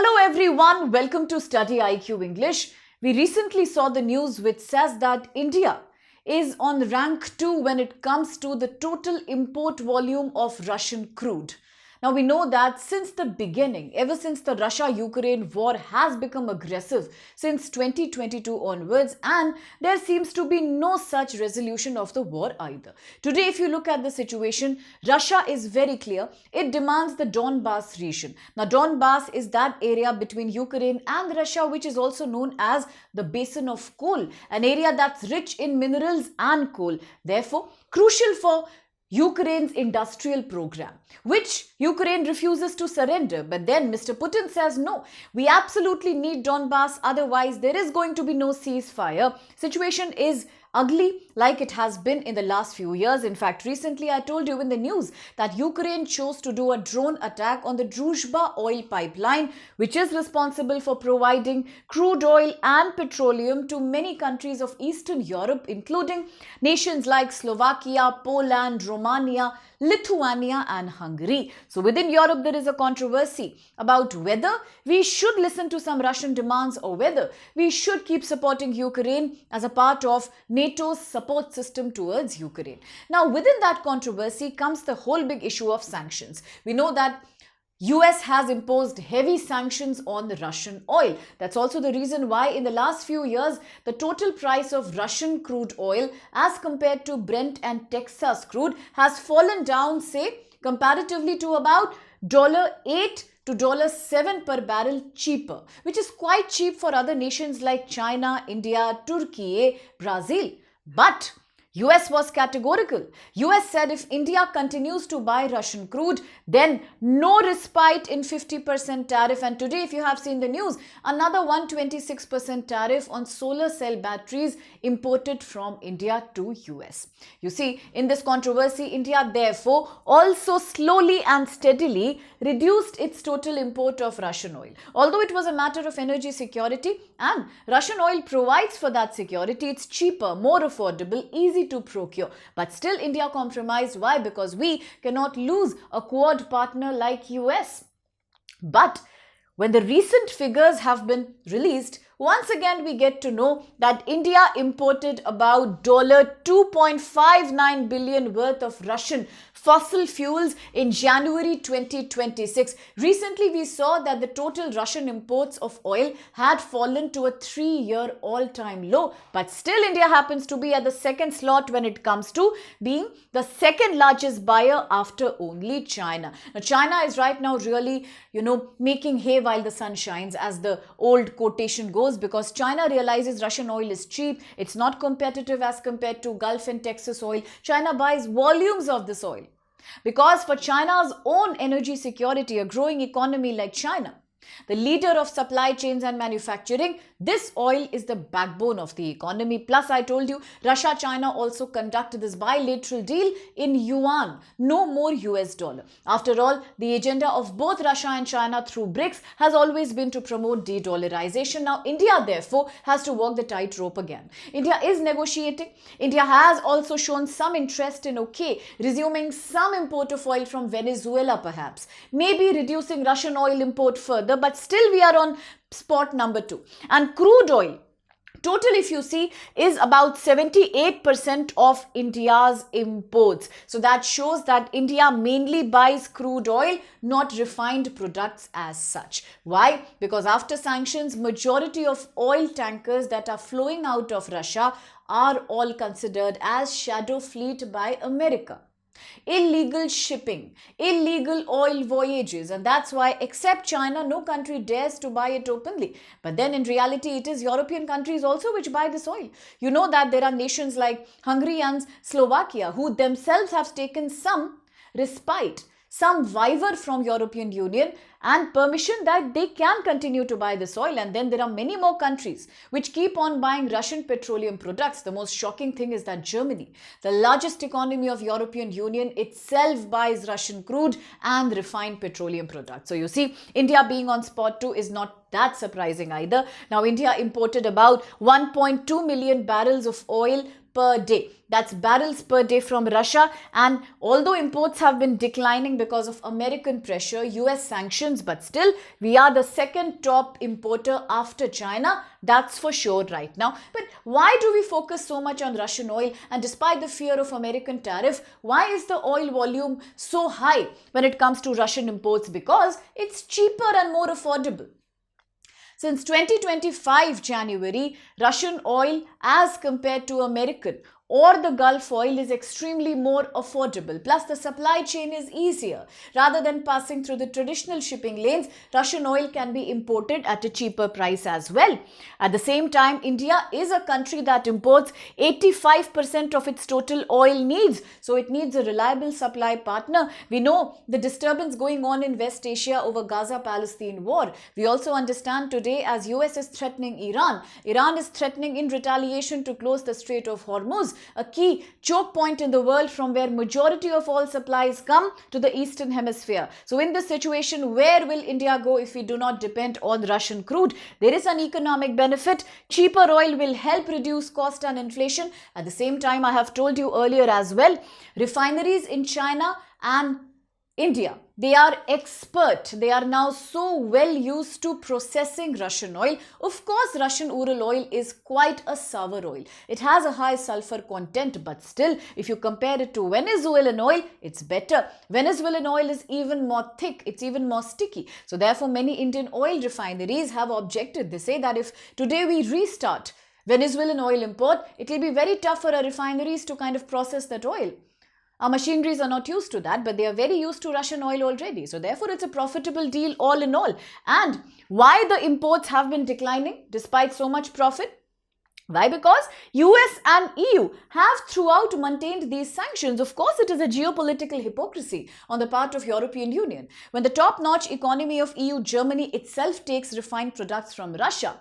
Hello everyone, welcome to StudyIQ English. We recently saw the news which says that India is on rank 2 when it comes to the total import volume of Russian crude. Now we know that since the beginning, ever since the Russia-Ukraine war has become aggressive since 2022 onwards, and there seems to be no such resolution of the war either. Today, if you look at the situation, Russia is very clear. It demands the Donbas region. Now Donbas is that area between Ukraine and Russia which is also known as the Basin of Coal, an area that's rich in minerals and coal. Therefore, crucial for Ukraine's industrial program, which Ukraine refuses to surrender. But then Mr. Putin says, no, we absolutely need Donbas, otherwise there is going to be no ceasefire. Situation is ugly like it has been in the last few years. In fact, recently I told you in the news that Ukraine chose to do a drone attack on the Druzhba oil pipeline, which is responsible for providing crude oil and petroleum to many countries of Eastern Europe, including nations like Slovakia, Poland, Romania, Lithuania and Hungary. So within Europe, there is a controversy about whether we should listen to some Russian demands or whether we should keep supporting Ukraine as a part of NATO's support system towards Ukraine. Now, within that controversy comes the whole big issue of sanctions. We know that US has imposed heavy sanctions on the Russian oil. That's also the reason why in the last few years, the total price of Russian crude oil as compared to Brent and Texas crude has fallen down, say, comparatively to about $8 to $7 per barrel cheaper, which is quite cheap for other nations like China, India, Turkey, Brazil. But US was categorical. US said if India continues to buy Russian crude, then no respite in 50% tariff. And today, if you have seen the news, another 126% tariff on solar cell batteries imported from India to US. You see, in this controversy, India therefore also slowly and steadily reduced its total import of Russian oil. Although it was a matter of energy security and Russian oil provides for that security, it's cheaper, more affordable, easy to procure. But still India compromised. Why? Because we cannot lose a Quad partner like US. But when the recent figures have been released, once again we get to know that India imported about $2.59 billion worth of Russian fossil fuels in January 2026. Recently we saw that the total Russian imports of oil had fallen to a 3-year all-time low. But still India happens to be at the second slot when it comes to being the second largest buyer after only China. Now China is right now really, making hay while the sun shines, as the old quotation goes, because China realizes Russian oil is cheap. It's not competitive as compared to Gulf and Texas oil. China buys volumes of this oil because for China's own energy security, a growing economy like China, the leader of supply chains and manufacturing, this oil is the backbone of the economy. Plus, I told you, Russia-China also conduct this bilateral deal in yuan, no more US dollar. After all, the agenda of both Russia and China through BRICS has always been to promote de-dollarization. Now, India, therefore, has to walk the tightrope again. India is negotiating. India has also shown some interest in, resuming some import of oil from Venezuela, perhaps. Maybe reducing Russian oil import further, but still we are on spot number 2. And crude oil, total, if you see, is about 78% of India's imports. So that shows that India mainly buys crude oil, not refined products as such. Why? Because after sanctions, majority of oil tankers that are flowing out of Russia are all considered as shadow fleet by America. Illegal shipping, illegal oil voyages, and that's why except China, no country dares to buy it openly. But then in reality, it is European countries also which buy this oil. You know that there are nations like Hungary and Slovakia who themselves have taken some respite, some waiver from European Union and permission that they can continue to buy this oil. And then there are many more countries which keep on buying Russian petroleum products. The most shocking thing is that Germany, the largest economy of European Union, itself buys Russian crude and refined petroleum products. So you see, India being on spot 2 is not that surprising either. Now, India imported about 1.2 million barrels of oil per day. That's barrels per day from Russia. And although imports have been declining because of American pressure, US sanctions, but still we are the second top importer after China. That's for sure right now. But why do we focus so much on Russian oil? And despite the fear of American tariff, why is the oil volume so high when it comes to Russian imports? Because it's cheaper and more affordable. Since 2025 January, Russian oil as compared to American or the Gulf oil is extremely more affordable. Plus, the supply chain is easier. Rather than passing through the traditional shipping lanes, Russian oil can be imported at a cheaper price as well. At the same time, India is a country that imports 85% of its total oil needs. So it needs a reliable supply partner. We know the disturbance going on in West Asia over Gaza-Palestine war. We also understand today as US is threatening Iran. Iran is threatening in retaliation to close the Strait of Hormuz, a key choke point in the world from where majority of all supplies come to the Eastern Hemisphere. So in this situation, where will India go if we do not depend on Russian crude? There is an economic benefit. Cheaper oil will help reduce cost and inflation. At the same time, I have told you earlier as well, refineries in China and India, they are expert. They are now so well used to processing Russian oil. Of course, Russian Ural oil is quite a sour oil. It has a high sulfur content, but still, if you compare it to Venezuelan oil, it's better. Venezuelan oil is even more thick. It's even more sticky. So therefore, many Indian oil refineries have objected. They say that if today we restart Venezuelan oil import, it will be very tough for our refineries to kind of process that oil. Our machineries are not used to that, but they are very used to Russian oil already. So therefore, it's a profitable deal all in all. And why the imports have been declining despite so much profit? Why? Because US and EU have throughout maintained these sanctions. Of course, it is a geopolitical hypocrisy on the part of European Union. When the top-notch economy of EU, Germany itself takes refined products from Russia,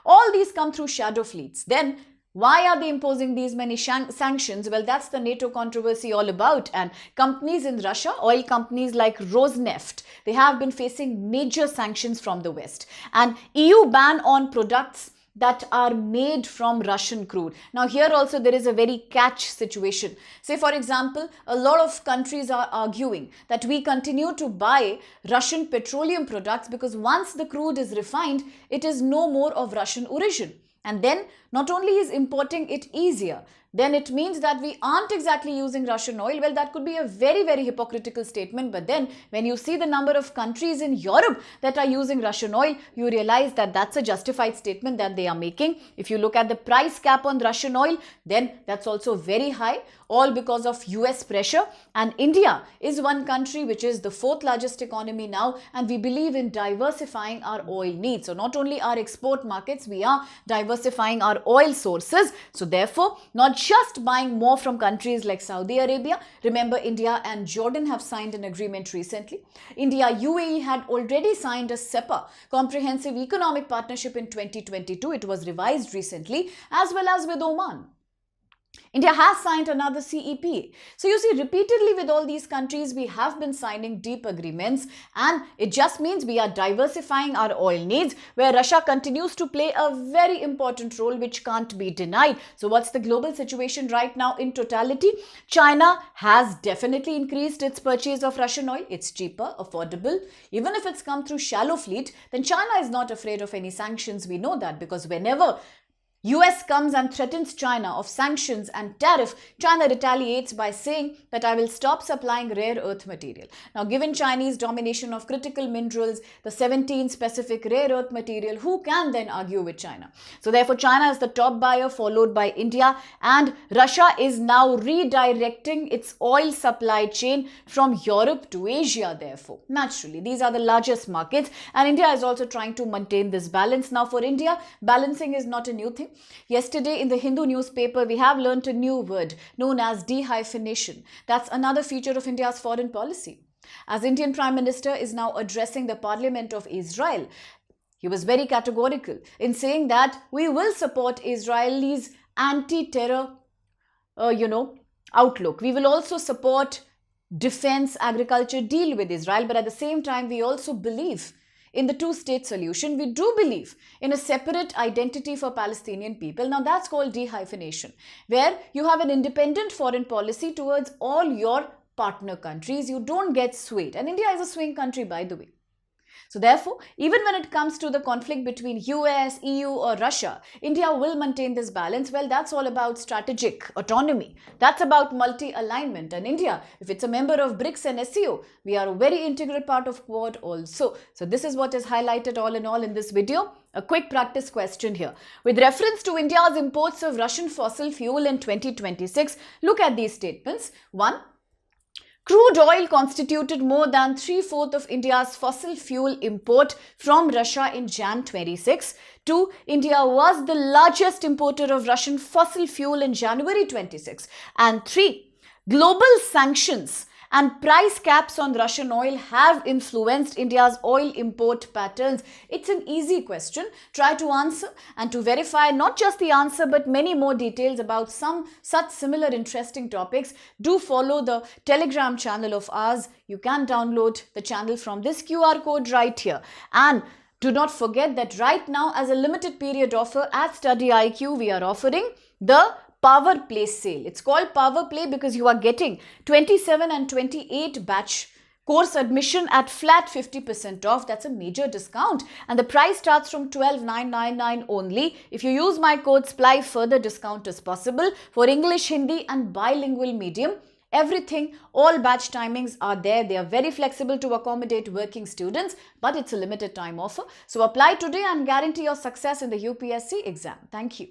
all these come through shadow fleets. Then why are they imposing these many sanctions? Well, that's the NATO controversy all about. And companies in Russia, oil companies like Rosneft, they have been facing major sanctions from the West. And EU ban on products that are made from Russian crude. Now here also there is a very catch situation. Say for example, a lot of countries are arguing that we continue to buy Russian petroleum products because once the crude is refined, it is no more of Russian origin. And then not only is importing it easier, then it means that we aren't exactly using Russian oil. Well, that could be a very, very hypocritical statement. But then when you see the number of countries in Europe that are using Russian oil, you realize that that's a justified statement that they are making. If you look at the price cap on Russian oil, then that's also very high, all because of US pressure. And India is one country which is the fourth largest economy now, and we believe in diversifying our oil needs. So not only our export markets, we are diversifying our oil sources. So therefore, not just buying more from countries like Saudi Arabia. Remember, India and Jordan have signed an agreement recently. India, UAE had already signed a SEPA, Comprehensive Economic Partnership, in 2022. It was revised recently, as well as with Oman. India has signed another CEPA. So you see, repeatedly with all these countries, we have been signing deep agreements, and it just means we are diversifying our oil needs, where Russia continues to play a very important role which can't be denied. So what's the global situation right now in totality? China has definitely increased its purchase of Russian oil. It's cheaper, affordable. Even if it's come through shallow fleet, then China is not afraid of any sanctions. We know that because whenever US comes and threatens China of sanctions and tariff, China retaliates by saying that I will stop supplying rare earth material. Now, given Chinese domination of critical minerals, the 17 specific rare earth material, who can then argue with China? So therefore, China is the top buyer, followed by India, and Russia is now redirecting its oil supply chain from Europe to Asia. Therefore, naturally, these are the largest markets, and India is also trying to maintain this balance. Now, for India, balancing is not a new thing. Yesterday in the Hindu newspaper, we have learnt a new word known as dehyphenation. That's another feature of India's foreign policy. As Indian Prime Minister is now addressing the Parliament of Israel, he was very categorical in saying that we will support Israelis' anti-terror, outlook. We will also support defense, agriculture deal with Israel, but at the same time, we also believe in the two-state solution. We do believe in a separate identity for Palestinian people. Now that's called dehyphenation, where you have an independent foreign policy towards all your partner countries. You don't get swayed. And India is a swing country, by the way. So therefore, even when it comes to the conflict between US, EU or Russia, India will maintain this balance. Well, that's all about strategic autonomy. That's about multi-alignment. And India, if it's a member of BRICS and SCO, we are a very integral part of Quad also. So this is what is highlighted all in all in this video. A quick practice question here. With reference to India's imports of Russian fossil fuel in 2026, look at these statements. 1. Crude oil constituted more than 3/4 of India's fossil fuel import from Russia in Jan 26. 2. India was the largest importer of Russian fossil fuel in January 26. And 3. Global sanctions and price caps on Russian oil have influenced India's oil import patterns. It's an easy question. Try to answer and to verify not just the answer but many more details about some such similar interesting topics. Do follow the Telegram channel of ours. You can download the channel from this QR code right here. And do not forget that right now, as a limited period offer at StudyIQ, we are offering the Power Play sale. It's called Power Play because you are getting 27 and 28 batch course admission at flat 50% off. That's a major discount. And the price starts from 12,999 only. If you use my code SPLY, further discount is possible for English, Hindi and bilingual medium. Everything, all batch timings are there. They are very flexible to accommodate working students, but it's a limited time offer. So apply today and guarantee your success in the UPSC exam. Thank you.